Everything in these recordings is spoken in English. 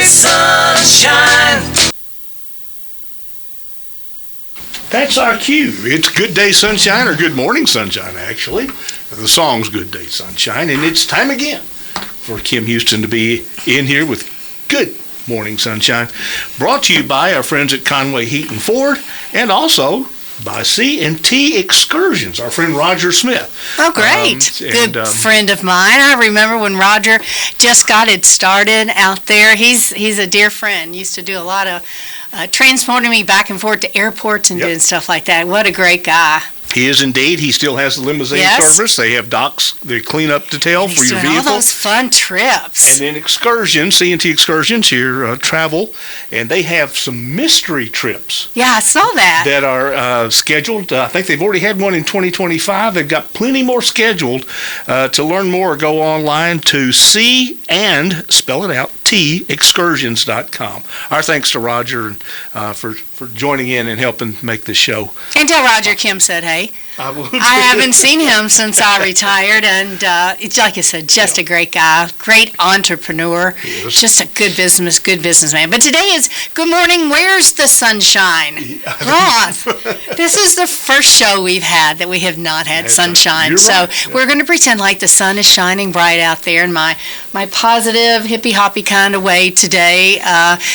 sunshine. That's our cue. It's Good Day Sunshine, or Good Morning Sunshine, actually. The song's Good Day Sunshine, and it's time again for Kim Huston to be in here with Good Morning Sunshine, brought to you by our friends at Conway Heat and Ford, and also by C&T Excursions, our friend Roger Smith. Oh, great. Good friend of mine. I remember when Roger just got it started out there. He's a dear friend. Used to do a lot of transporting me back and forth to airports and doing stuff like that. What a great guy. He is indeed. He still has the limousine service. They have docks, they clean up detail for your vehicle. All those fun trips. And then excursions, C&T Excursions here, travel, and they have some mystery trips. Yeah, I saw that. That are scheduled. I think they've already had one in 2025. They've got plenty more scheduled. To learn more, go online to spell it out, excursions.com. Our thanks to Roger for joining in and helping make this show. And tell Roger Kim said hey. I haven't seen him since I retired, and it's like I said, just a great guy, great entrepreneur, just a good businessman. But today is Good Morning, Where's the Sunshine? Roth, this is the first show we've had that we have not had sunshine, so we're going to pretend like the sun is shining bright out there in my positive, hippy-hoppy kind of way today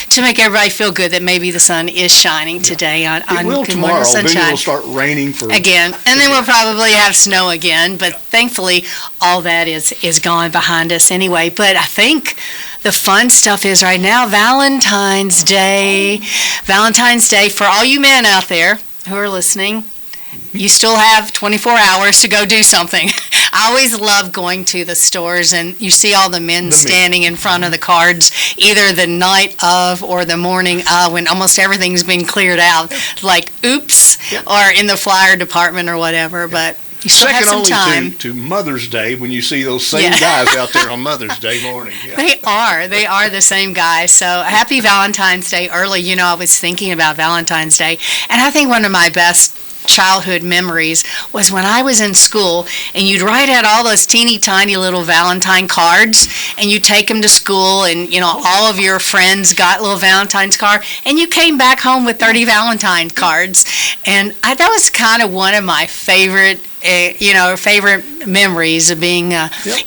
to make everybody feel good that maybe the sun is shining today on Good Morning Sunshine. Then it'll start raining again. And then we'll probably have snow again, but thankfully all that is gone behind us anyway. But I think the fun stuff is right now, Valentine's Day. Valentine's Day, for all you men out there who are listening, you still have 24 hours to go do something. I always love going to the stores and you see all the men standing in front of the cards, either the night of or the morning of, when almost everything's been cleared out, like oops, or in the flyer department or whatever, but you still have some time. Second only to Mother's Day, when you see those same guys out there on Mother's Day morning. They are the same guys. So happy Valentine's Day early. You know, I was thinking about Valentine's Day, and I think one of my best childhood memories was when I was in school, and you'd write out all those teeny tiny little Valentine cards, and you take them to school, and you know all of your friends got little Valentine's card, and you came back home with 30 Valentine cards, and that was kind of one of my favorite memories of being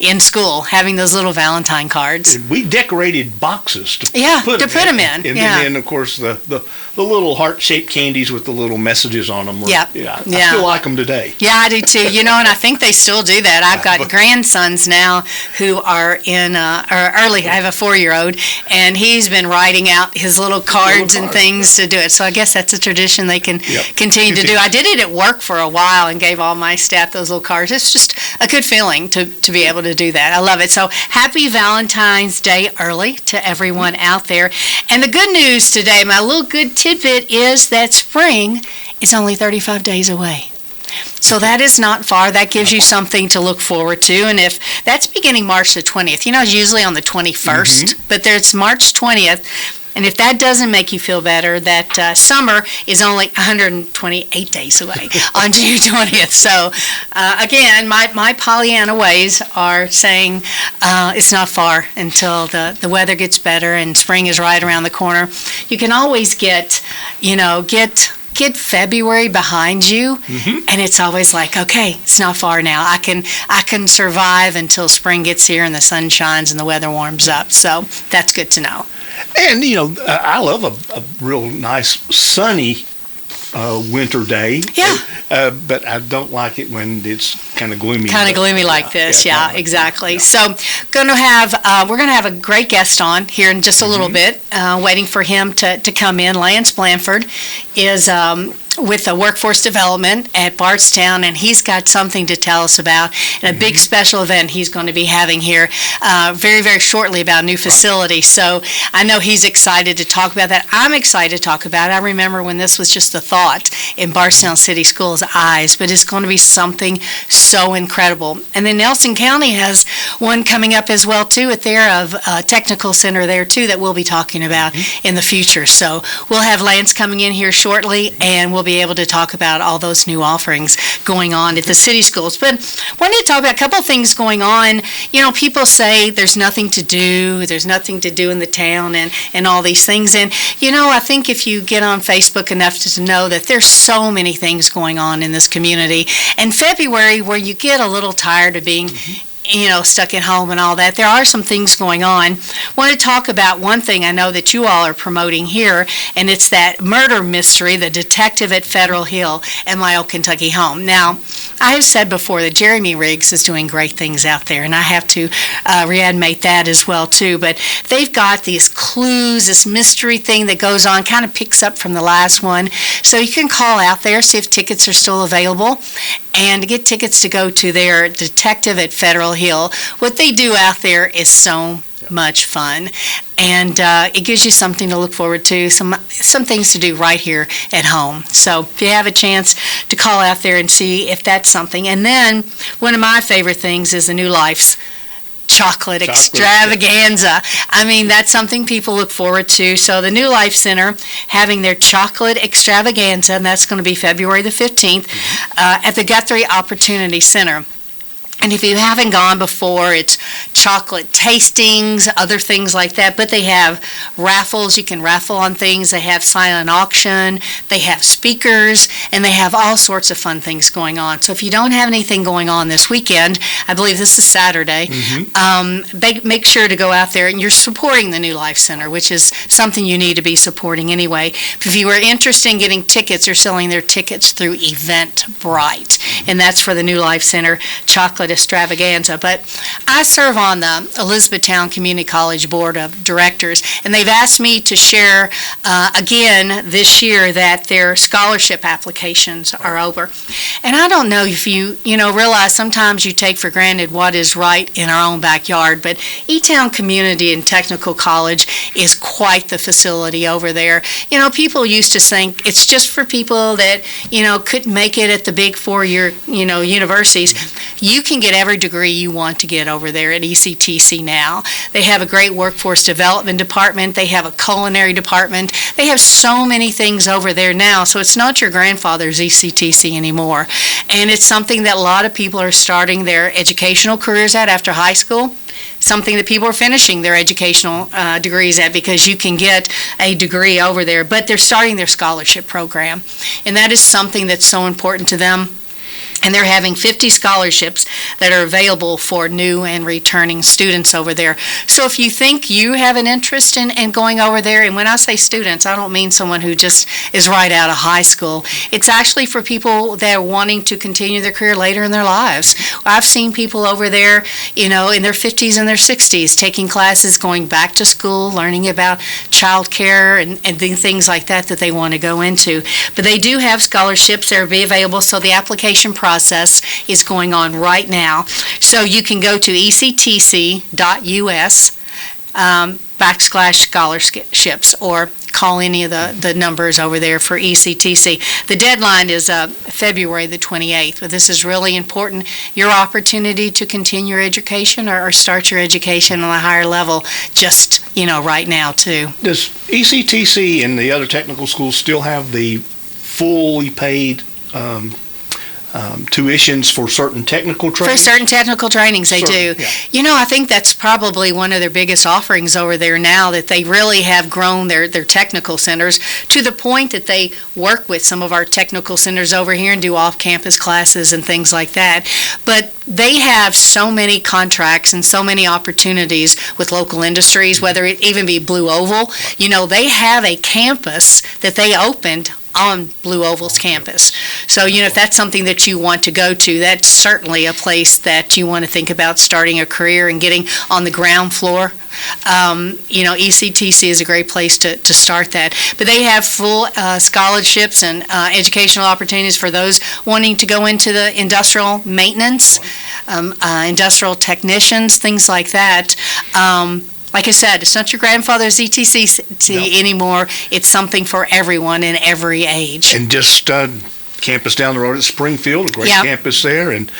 in school, having those little Valentine cards. We decorated boxes to put them in. And then, of course, the little heart-shaped candies with the little messages on them. I still like them today. Yeah, I do too. You know, and I think they still do that. I've got grandsons now who are in early. I have a 4-year-old, and he's been writing out his little cards and things to do it. So I guess that's a tradition they can continue to do. I did it at work for a while and gave all my staff those little cards. It's just a good feeling to be able to do that. I love it. So happy Valentine's Day early to everyone out there. And the good news today, my little good tidbit, is that spring is only 35 days away. So that is not far. That gives you something to look forward to. And if that's beginning March the 20th, you know, it's usually on the 21st, but there's March 20th. And if that doesn't make you feel better, that summer is only 128 days away on June 20th. So, again, my Pollyanna ways are saying it's not far until the weather gets better and spring is right around the corner. You can always get February behind you, and it's always like, okay, it's not far now. I can survive until spring gets here and the sun shines and the weather warms up. So that's good to know. And, you know, I love a real nice sunny winter day. Yeah. But I don't like it when it's kind of gloomy. Like this. Yeah, exactly. So we're going to have a great guest on here in just a little bit, waiting for him to come in. Lance Blanford is with the workforce development at Bardstown, and he's got something to tell us about, and a big special event he's going to be having here very, very shortly about a new facility. So I know he's excited to talk about that. I'm excited to talk about it. I remember when this was just the thought in Bardstown City Schools' eyes, but it's going to be something so incredible. And then Nelson County has one coming up as well, too, at their technical center there, too, that we'll be talking about in the future. So we'll have Lance coming in here shortly, and we'll we'll be able to talk about all those new offerings going on at the city schools. But I wanted to talk about a couple of things going on. People say there's nothing to do in the town and all these things. And, I think if you get on Facebook enough to know that there's so many things going on in this community. And February, where you get a little tired of being stuck at home and all that, there are some things going on. I want to talk about one thing I know that you all are promoting here, and it's that murder mystery, The Detective at Federal Hill and My Old Kentucky Home. Now, I have said before that Jeremy Riggs is doing great things out there, and I have to reanimate that as well, too. But they've got these clues, this mystery thing that goes on, kind of picks up from the last one. So you can call out there, see if tickets are still available, and get tickets to go to their Detective at Federal Hill. What they do out there is so much fun, and it gives you something to look forward to, some things to do right here at home. So if you have a chance to call out there and see if that's something. And then one of my favorite things is the New Life's chocolate extravaganza. I mean, that's something people look forward to. So the New Life Center having their chocolate extravaganza, and that's going to be February the 15th at the Guthrie Opportunity Center. And if you haven't gone before, it's chocolate tastings, other things like that. But they have raffles. You can raffle on things. They have silent auction. They have speakers. And they have all sorts of fun things going on. So if you don't have anything going on this weekend, I believe this is Saturday, make sure to go out there. And you're supporting the New Life Center, which is something you need to be supporting anyway. If you are interested in getting tickets, they're selling their tickets through Eventbrite. And that's for the New Life Center chocolate extravaganza. But I serve on the Elizabethtown Community College Board of Directors, and they've asked me to share again this year that their scholarship applications are over. And I don't know if you realize sometimes you take for granted what is right in our own backyard, but E-Town Community and Technical College is quite the facility over there. People used to think it's just for people that couldn't make it at the big four-year universities. You can get every degree you want to get over there at ECTC now. They have a great workforce development department. They have a culinary department. They have so many things over there now, so it's not your grandfather's ECTC anymore. And it's something that a lot of people are starting their educational careers at after high school. Something that people are finishing their educational degrees at, because you can get a degree over there, but they're starting their scholarship program. And that is something that's so important to them. And they're having 50 scholarships that are available for new and returning students over there. So if you think you have an interest in going over there, and when I say students, I don't mean someone who just is right out of high school. It's actually for people that are wanting to continue their career later in their lives. I've seen people over there, in their 50s and their 60s, taking classes, going back to school, learning about child care and things like that they want to go into. But they do have scholarships that will be available, so the application process is going on right now. So you can go to ectc.us /scholarships, or call any of the numbers over there for ECTC. The deadline is February the 28th, but this is really important. Your opportunity to continue your education or start your education on a higher level just, right now, too. Does ECTC and the other technical schools still have the fully paid tuitions for certain technical trainings? For certain technical trainings, they do. Yeah. I think that's probably one of their biggest offerings over there now, that they really have grown their technical centers to the point that they work with some of our technical centers over here and do off-campus classes and things like that. But they have so many contracts and so many opportunities with local industries, whether it even be Blue Oval. They have a campus that they opened on Blue Oval's campus. So, if that's something that you want to go to, that's certainly a place that you want to think about starting a career and getting on the ground floor. ECTC is a great place to start that. But they have full scholarships and educational opportunities for those wanting to go into the industrial maintenance, industrial technicians, things like that. Like I said, it's not your grandfather's ETC anymore. It's something for everyone in every age. And just campus down the road at Springfield, a great campus there, and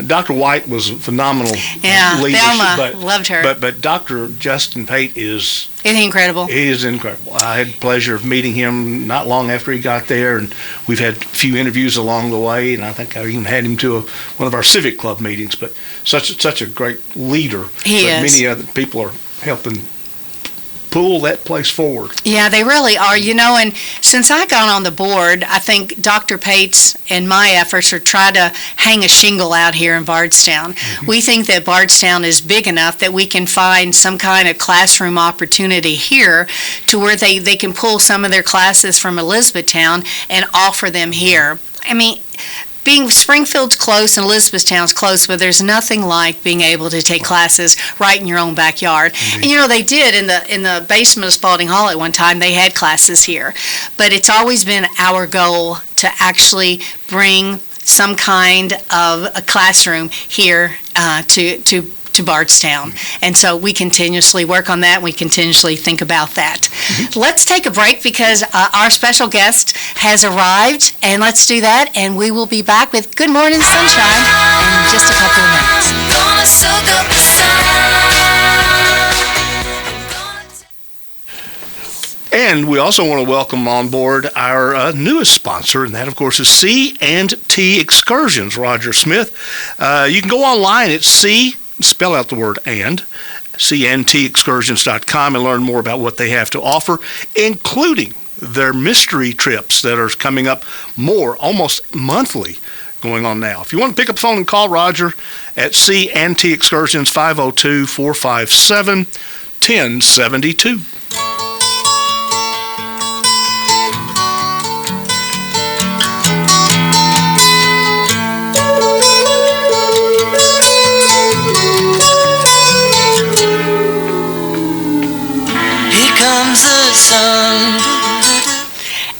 Dr. White was a phenomenal leader. Thelma, loved her. But Dr. Justin Pate is... Isn't he incredible? He is incredible. I had the pleasure of meeting him not long after he got there, and we've had a few interviews along the way, and I think I even had him to one of our civic club meetings. But such a great leader. He is. Many other people are helping pull that place forward. Yeah, they really are. And since I got on the board, I think Dr. Pates and my efforts are trying to hang a shingle out here in Bardstown. Mm-hmm. We think that Bardstown is big enough that we can find some kind of classroom opportunity here to where they can pull some of their classes from Elizabethtown and offer them here. I mean, being Springfield's close and Elizabethtown's close, but there's nothing like being able to take classes right in your own backyard. Mm-hmm. And they did in the basement of Spalding Hall at one time. They had classes here, but it's always been our goal to actually bring some kind of a classroom here to Bardstown. And so we continuously work on that. We continuously think about that. Mm-hmm. Let's take a break because our special guest has arrived, and let's do that, and we will be back with Good Morning Sunshine in just a couple of minutes. And we also want to welcome on board our newest sponsor, and that, of course, is C&T Excursions, Roger Smith. You can go online at spell out the word cntexcursions.com and learn more about what they have to offer, including their mystery trips that are coming up almost monthly going on now. If you want to pick up the phone and call Roger at C&T Excursions, 502-457-1072.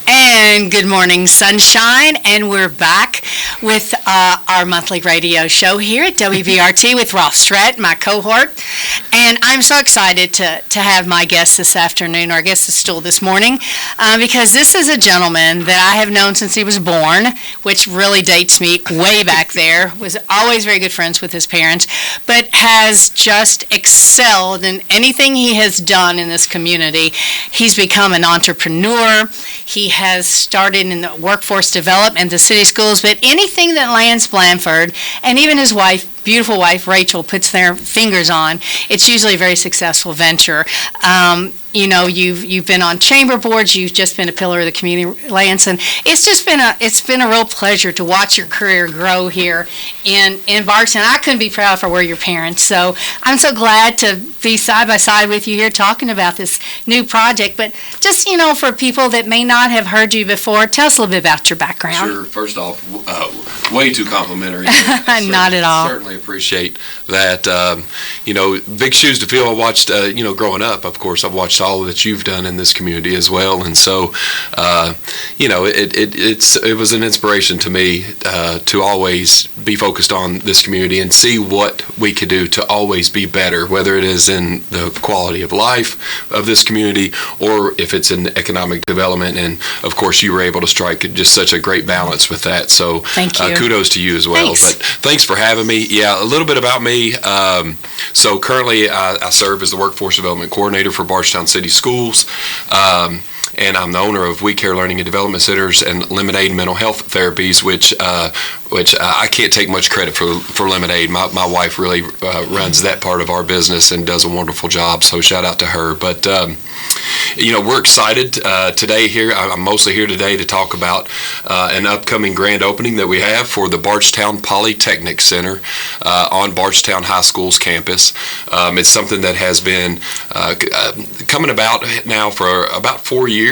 And good morning, sunshine, and we're back with our monthly radio show here at WBRT with Rolf Strat, my cohort, and I'm so excited to have my guest this afternoon, our guest is still this morning, because this is a gentleman that I have known since he was born, which really dates me way back there, was always very good friends with his parents, but has just excelled in anything he has done in this community. He's become an entrepreneur. He has started in the workforce development, the city schools, but anything that Lance Blanford and even his wife, beautiful wife Rachel, puts their fingers on, it's usually a very successful venture. You've been on chamber boards, you've just been a pillar of the community, Lance, and it's been a real pleasure to watch your career grow here in Bardstown. I couldn't be proud for your parents, so I'm so glad to be side by side with you here talking about this new project. But just for people that may not have heard you before, tell us a little bit about your background. Sure. First off, way too complimentary. Not at all. Certainly appreciate that. Big shoes to fill. I watched, growing up, of course, I've watched all that you've done in this community as well, and so, it was an inspiration to me to always be focused on this community and see what we could do to always be better, whether it is in the quality of life of this community or if it's in economic development. And of course, you were able to strike just such a great balance with that. So, thank you. Kudos to you as well. Thanks. But thanks for having me. Yeah, a little bit about me. So currently, I serve as the Workforce Development Coordinator for Bardstown City Schools. And I'm the owner of We Care Learning and Development Centers and Lemonade Mental Health Therapies, which I can't take much credit for Lemonade. My wife really runs that part of our business and does a wonderful job, so shout out to her. But we're excited today here. I'm mostly here today to talk about an upcoming grand opening that we have for the Bardstown Polytechnic Center on Bardstown High School's campus. It's something that has been coming about now for about 4 years.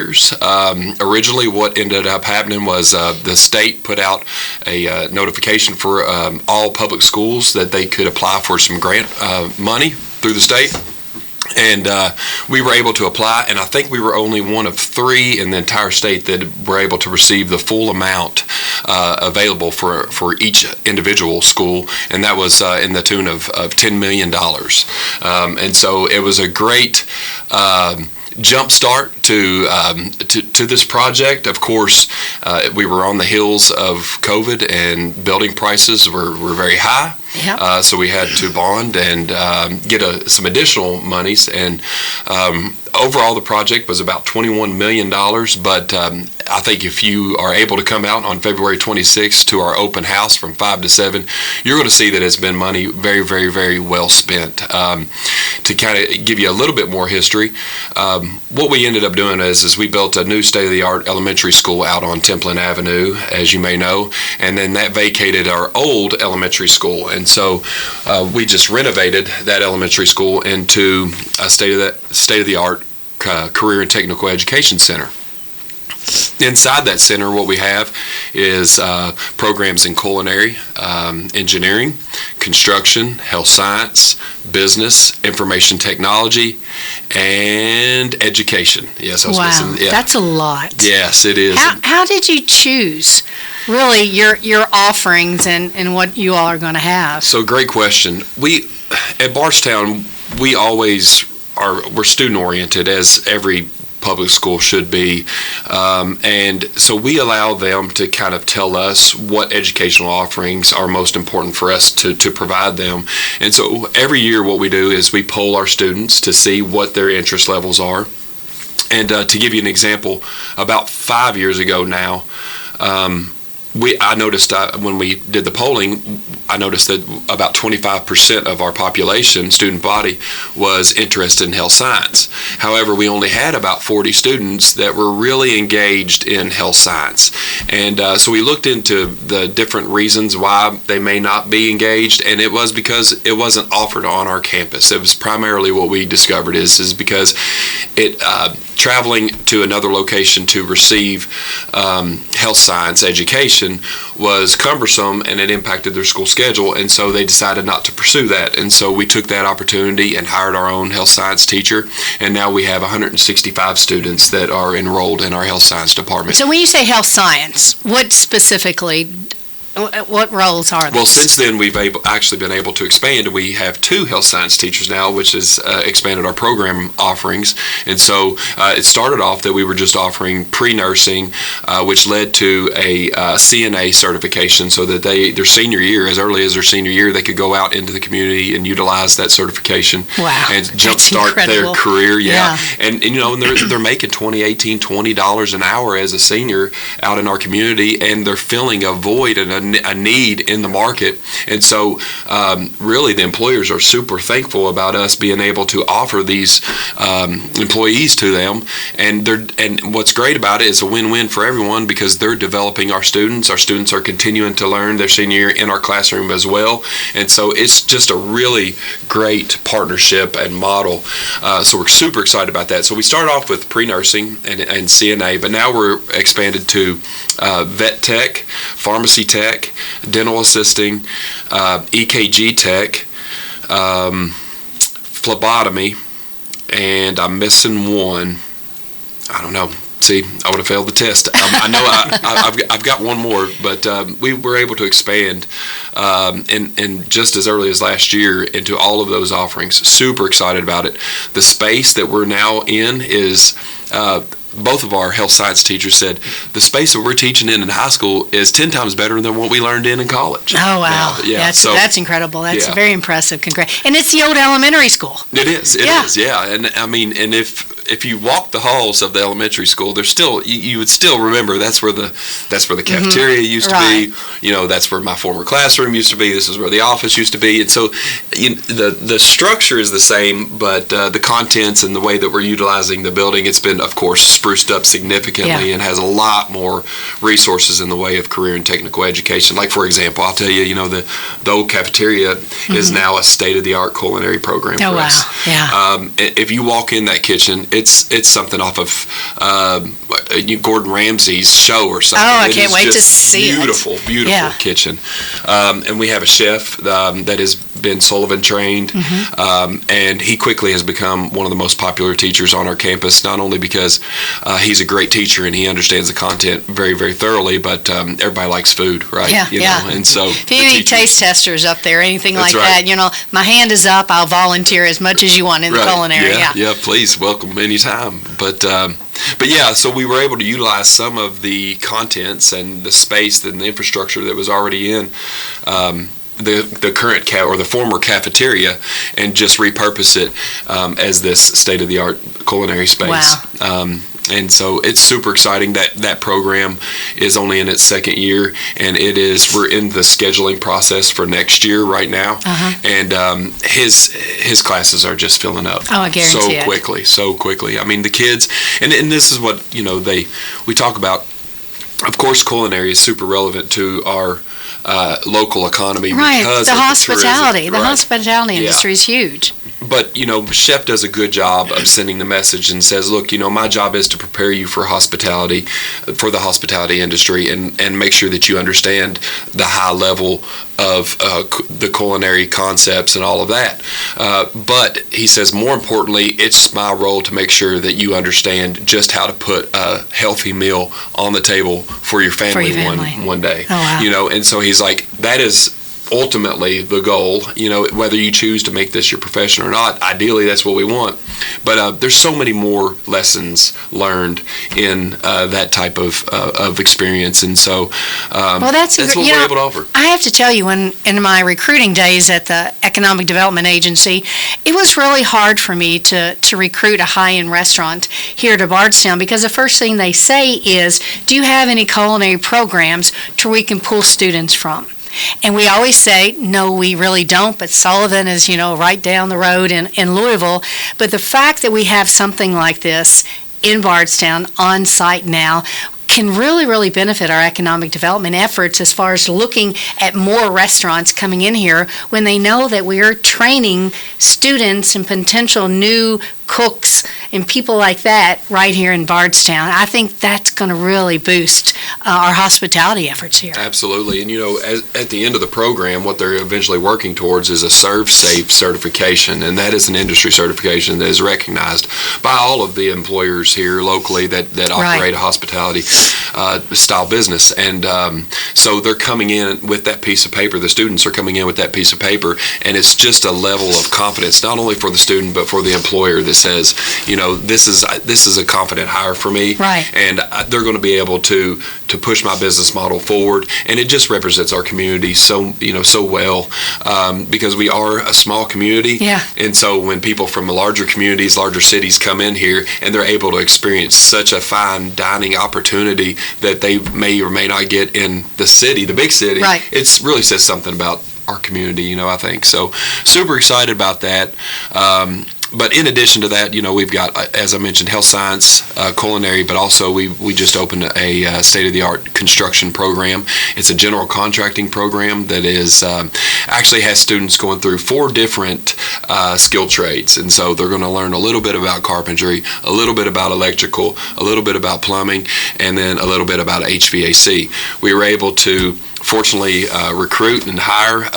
Originally, what ended up happening was the state put out a notification for all public schools that they could apply for some grant money through the state. And we were able to apply, and I think we were only one of 3 in the entire state that were able to receive the full amount available for each individual school, and that was in the tune of $10 million. And so it was a great jump start to this project. Of course, we were on the heels of COVID, and building prices were very high. Yep. So we had to bond and get some additional monies. And overall, the project was about $21 million. But I think if you are able to come out on February 26th to our open house from 5 to 7, you're going to see that it's been money very, very, very well spent. To kind of give you a little bit more history, what we ended up doing is we built a new state-of-the-art elementary school out on Templin Avenue, as you may know, and then that vacated our old elementary school. And so we just renovated that elementary school into a state-of-the-art career and technical education center. Inside that center, what we have is programs in culinary, engineering, construction, health science, business, information technology, and education. Yes, I was missing. Yeah. That's a lot. Yes, it is. How did you choose, really, your offerings and what you all are going to have? So, great question. We, at Bardstown, we're student-oriented, as every public school should be, and so we allow them to kind of tell us what educational offerings are most important for us to provide them. And so every year what we do is we poll our students to see what their interest levels are. And to give you an example, about 5 years ago now, I noticed when we did the polling, I noticed that about 25% of our population, student body, was interested in health science. However, we only had about 40 students that were really engaged in health science. And so we looked into the different reasons why they may not be engaged, and it was because it wasn't offered on our campus. It was primarily what we discovered is because traveling to another location to receive health science education was cumbersome, and it impacted their school schedule, and so they decided not to pursue that. And so we took that opportunity and hired our own health science teacher, and now we have 165 students that are enrolled in our health science department. So when you say health science, what specifically, what roles are those? Well, since then, we've actually been able to expand. We have 2 health science teachers now, which has expanded our program offerings. And so it started off that we were just offering pre-nursing, which led to a CNA certification, so that their senior year, as early as their senior year, they could go out into the community and utilize that certification. Wow. And jumpstart their career. Yeah. And they're making $18, $20 an hour as a senior out in our community, and they're filling a void and a need in the market. And so really the employers are super thankful about us being able to offer these employees to them. And what's great about it is a win-win for everyone, because they're developing our students. Our students are continuing to learn their senior year in our classroom as well. And so it's just a really great partnership and model. So we're super excited about that. So we started off with pre-nursing and CNA, but now we're expanded to vet tech, pharmacy tech, dental assisting, EKG tech, phlebotomy, and I'm missing one. I don't know. See, I would have failed the test. I know I've got one more, but we were able to expand in just as early as last year into all of those offerings. Super excited about it. The space that we're now in is both of our health science teachers said the space that we're teaching in high school is 10 times better than what we learned in college. Oh, wow. Yeah, that's incredible. That's very impressive. And it's the old elementary school. It is. It is. Yeah. And I mean, and if you walk the halls of the elementary school, there's still you would still remember that's where the cafeteria used to be. That's where my former classroom used to be. This is where the office used to be. And so the structure is the same, but the contents and the way that we're utilizing the building, it's been, of course, spruced up significantly and has a lot more resources in the way of career and technical education. Like, for example, I'll tell you, the old cafeteria is now a state-of-the-art culinary program for us. Yeah. If you walk in that kitchen, it's something off of Gordon Ramsay's show or something. Oh, I can't wait to see it. Beautiful, beautiful kitchen. And we have a chef that has been Sullivan trained, and he quickly has become one of the most popular teachers on our campus, not only because he's a great teacher and he understands the content very, very thoroughly, but everybody likes food, right? Yeah. And so if you have any taste testers up there, anything like right. that, my hand is up. I'll volunteer as much as you want in the culinary. Yeah, please, welcome anytime. But yeah, so we were able to utilize some of the contents and the space and the infrastructure that was already in the current or the former cafeteria, and just repurpose it as this state-of-the-art culinary space. Wow. And so it's super exciting that that program is only in its second year, and we're in the scheduling process for next year right now. And his classes are just filling up I guarantee so quickly. I mean, the kids, and this is what, we talk about. Of course, culinary is super relevant to our local economy because the of hospitality. The hospitality industry is huge. But, Chef does a good job of sending the message and says, look, my job is to prepare you for the hospitality industry, and make sure that you understand the high level of the culinary concepts and all of that. But he says, more importantly, it's my role to make sure that you understand just how to put a healthy meal on the table for your family, one day. Oh, wow. And so he's like, that is ultimately the goal, whether you choose to make this your profession or not. Ideally, that's what we want. But there's so many more lessons learned in that type of experience. And so that's what we're able to offer. I have to tell you, in my recruiting days at the Economic Development Agency, it was really hard for me to recruit a high-end restaurant here to Bardstown, because the first thing they say is, do you have any culinary programs to where we can pull students from? And we always say, no, we really don't, but Sullivan is, right down the road in Louisville. But the fact that we have something like this in Bardstown on site now can really, really benefit our economic development efforts as far as looking at more restaurants coming in here when they know that we are training students and potential new cooks and people like that right here in Bardstown. I think that's going to really boost our hospitality efforts here. Absolutely. And, at the end of the program, what they're eventually working towards is a Serve Safe certification, and that is an industry certification that is recognized by all of the employers here locally that operate a hospitality style business. And so they're coming in with that piece of paper. The students are coming in with that piece of paper, and it's just a level of confidence, not only for the student, but for the employer, that says, this is a confident hire for me, and they're going to be able to push my business model forward. And it just represents our community so well, because we are a small community, and so when people from larger communities, larger cities come in here, and they're able to experience such a fine dining opportunity that they may or may not get in the big city, it really says something about our community, I think. So super excited about that. But in addition to that, we've got, as I mentioned, health science, culinary, but also we just opened a state-of-the-art construction program. It's a general contracting program that is actually has students going through 4 different skill trades. And so they're going to learn a little bit about carpentry, a little bit about electrical, a little bit about plumbing, and then a little bit about HVAC. We were able to fortunately recruit and hire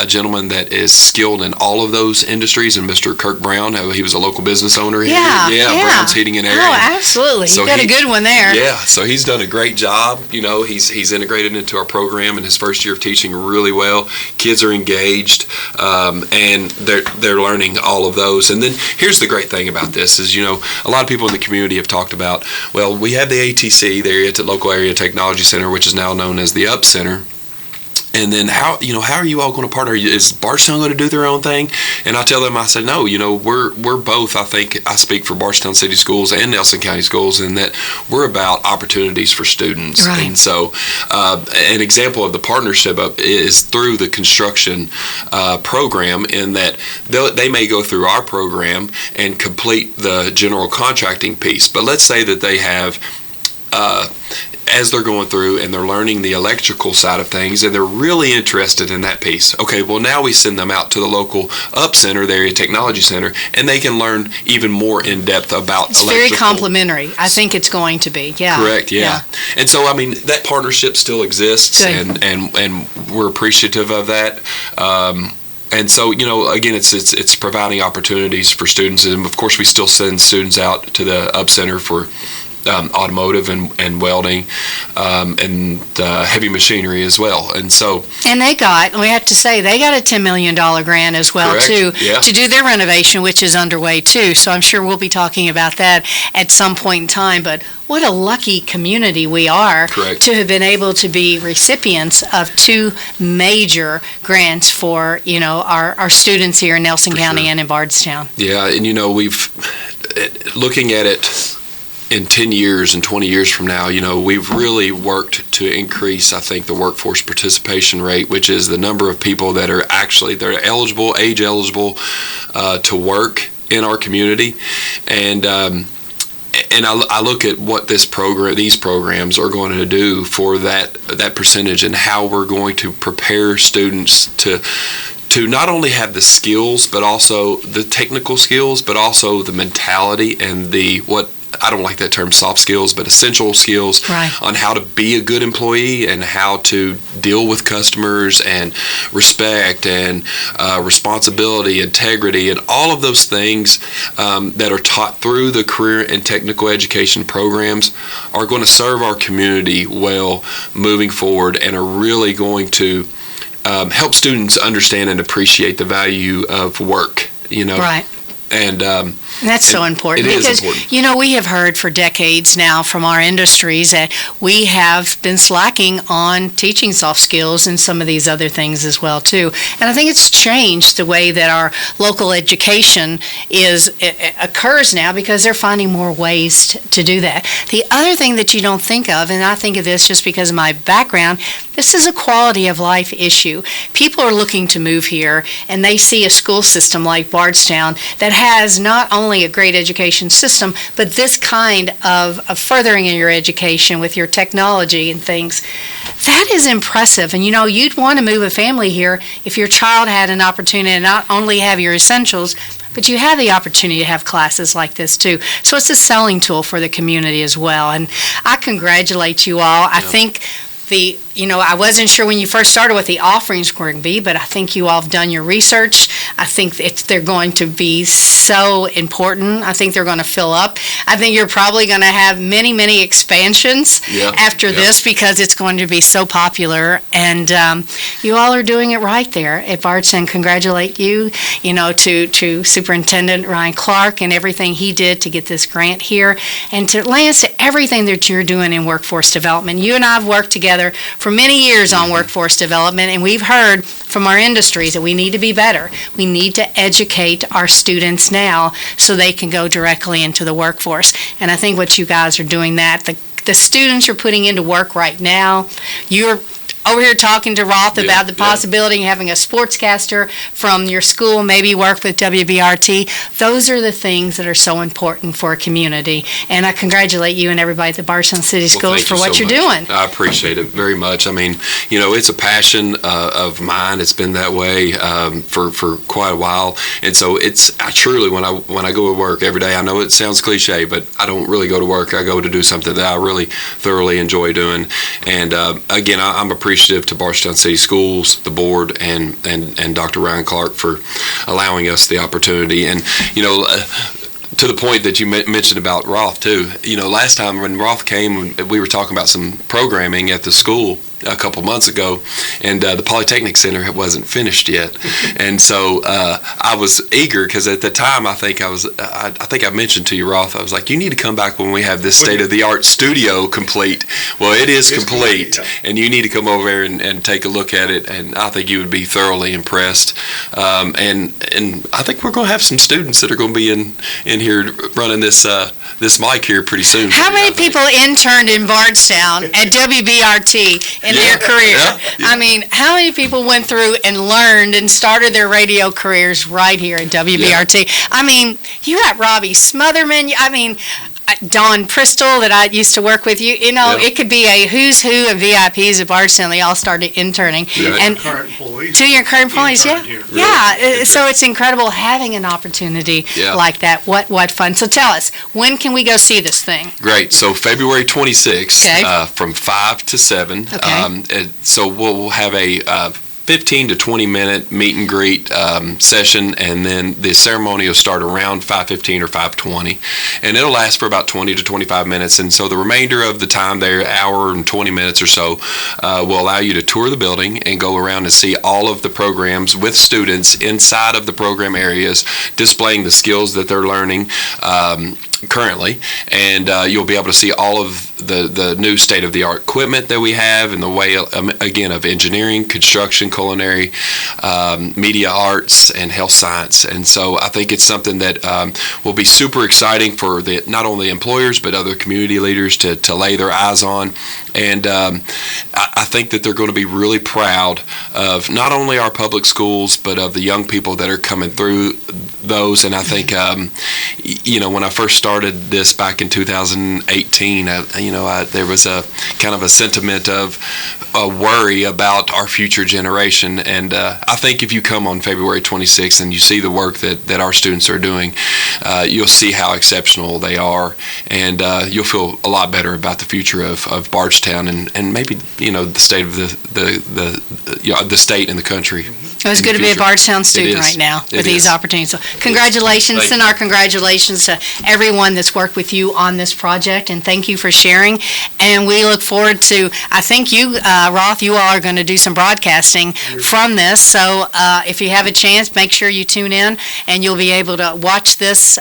a gentleman that is skilled in all of those industries, and Mr. Kirk Brown. He was a local business owner here. Brown's Heating and Air. Oh, absolutely. So you got a good one there. Yeah, so he's done a great job. He's integrated into our program in his first year of teaching really well. Kids are engaged, and they're learning all of those. And then here's the great thing about this is, a lot of people in the community have talked about, well, we have the ATC, the Local Area Technology Center, which is now known as the UP Center. And then how are you all going to partner? Is Bardstown going to do their own thing? And I tell them, I said, no, we're both. I think I speak for Bardstown City Schools and Nelson County Schools in that we're about opportunities for students. Right. And so an example of the partnership is through the construction program, in that they may go through our program and complete the general contracting piece. But let's say that they have as they're going through and they're learning the electrical side of things, and they're really interested in that piece. Okay, well, now we send them out to the local UP Center, the Area Technology Center, and they can learn even more in depth about electrical. It's very complementary. I think it's going to be. Yeah. Correct. Yeah. And so, that partnership still exists, and we're appreciative of that. And so, again, it's providing opportunities for students, and of course, we still send students out to the Up Center for automotive and welding and heavy machinery as well. And so, and we have to say, they got a $10 million grant as well, correct, too, yeah, to do their renovation, which is underway, too. So I'm sure we'll be talking about that at some point in time. But what a lucky community we are, correct, to have been able to be recipients of 2 major grants for, our students here in Nelson For County sure. and in Bardstown. Yeah, and we've, looking at it in 10 years and 20 years from now, we've really worked to increase, I think, the workforce participation rate, which is the number of people that are age eligible to work in our community. And I look at what these programs are going to do for that percentage, and how we're going to prepare students to not only have the skills, but also the technical skills, but also the mentality and what I don't like that term, soft skills, but essential skills, right, on how to be a good employee and how to deal with customers, and respect and responsibility, integrity, and all of those things that are taught through the career and technical education programs are going to serve our community well moving forward, and are really going to help students understand and appreciate the value of work, Right. And that's so important, because, we have heard for decades now from our industries that we have been slacking on teaching soft skills and some of these other things as well, too. And I think it's changed the way that our local education occurs now, because they're finding more ways to do that. The other thing that you don't think of, and I think of this just because of my background, this is a quality of life issue. People are looking to move here, and they see a school system like Bardstown that has not only a great education system, but this kind of furthering in your education with your technology and things. That is impressive. And you'd want to move a family here if your child had an opportunity to not only have your essentials, but you have the opportunity to have classes like this too. So it's a selling tool for the community as well. And I congratulate you all. I think I wasn't sure when you first started what the offerings were going to be, but I think you all have done your research. I think they're going to be so important. I think they're going to fill up. I think you're probably going to have many, many expansions after this, because it's going to be so popular. And you all are doing it right there at Bardstown. Congratulate you, to Superintendent Ryan Clark and everything he did to get this grant here, and to Lance, to everything that you're doing in workforce development. You and I have worked together for many years on workforce development, and we've heard from our industries that we need to be better. We need to educate our students now so they can go directly into the workforce. And I think what you guys are doing, that the students you're putting into work right now, you're over here talking to Roth about the possibility of having a sportscaster from your school, maybe work with WBRT. Those are the things that are so important for a community. And I congratulate you and everybody at the Bardstown City Schools for what you're doing. I appreciate it very much. I mean, it's a passion of mine. It's been that way for quite a while. And so I truly, when I go to work every day, I know it sounds cliche, but I don't really go to work. I go to do something that I really thoroughly enjoy doing. And again, I'm appreciative to Bardstown City Schools, the board, and Dr. Ryan Clark for allowing us the opportunity. And to the point that you mentioned about Roth too, last time when Roth came, we were talking about some programming at the school a couple months ago, and the Polytechnic Center wasn't finished yet. And so I was eager, because at the time I think I mentioned to you, Roth, I was like, you need to come back when we have this state-of-the-art studio complete. Well, it's complete, and you need to come over there and take a look at it, and I think you would be thoroughly impressed. And I think we're going to have some students that are going to be in here running this mic here pretty soon. How many people interned in Bardstown at WBRT in their career? I mean, how many people went through and learned and started their radio careers right here at WBRT? I mean, you got Robbie Smotherman. I mean, Don Pristol that I used to work with. It could be a who's who of VIPs at Bardstown. They all started interning. And current employees. To your current employees, So it's incredible having an opportunity like that. What fun. So tell us, when can we go see this thing? Great. So February 26th from 5 to 7. Okay. So we'll have a 15 to 20 minute meet and greet session, and then the ceremony will start around 5:15 or 5:20, and it'll last for about 20 to 25 minutes. And so the remainder of the time there, hour and 20 minutes or so, will allow you to tour the building and go around and see all of the programs with students inside of the program areas, displaying the skills that they're learning currently, and you'll be able to see all of the new state-of-the-art equipment that we have in the way, again, of engineering, construction, culinary, media arts, and health science. And so I think it's something that will be super exciting for not only employers but other community leaders to lay their eyes on. And I think that they're going to be really proud of not only our public schools but of the young people that are coming through those. And I think, when I first started this back in 2018, there was a kind of a sentiment of a worry about our future generation. And I think if you come on February 26th and you see the work that our students are doing, you'll see how exceptional they are, and you'll feel a lot better about the future of Bardstown and maybe the state of the state and the country. It's good to be a Bardstown student right now with these opportunities. So congratulations, and our congratulations to everyone that's worked with you on this project, and thank you for sharing. And we look forward to, I think you, Roth, you all are going to do some broadcasting from this. So if you have a chance, make sure you tune in, and you'll be able to watch this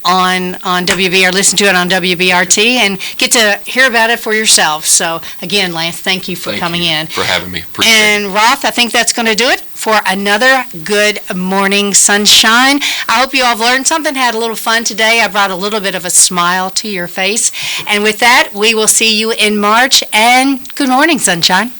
on WBR, listen to it on WBRT, and get to hear about it for yourself. So again, Lance, thank you for coming in. For having me. Appreciate and it. Roth, I think that's going to do it for another Good Morning Sunshine. I hope you all have learned something, had a little fun today. I brought a little bit of a smile to your face. And with that, we will see you in March, and good morning, sunshine.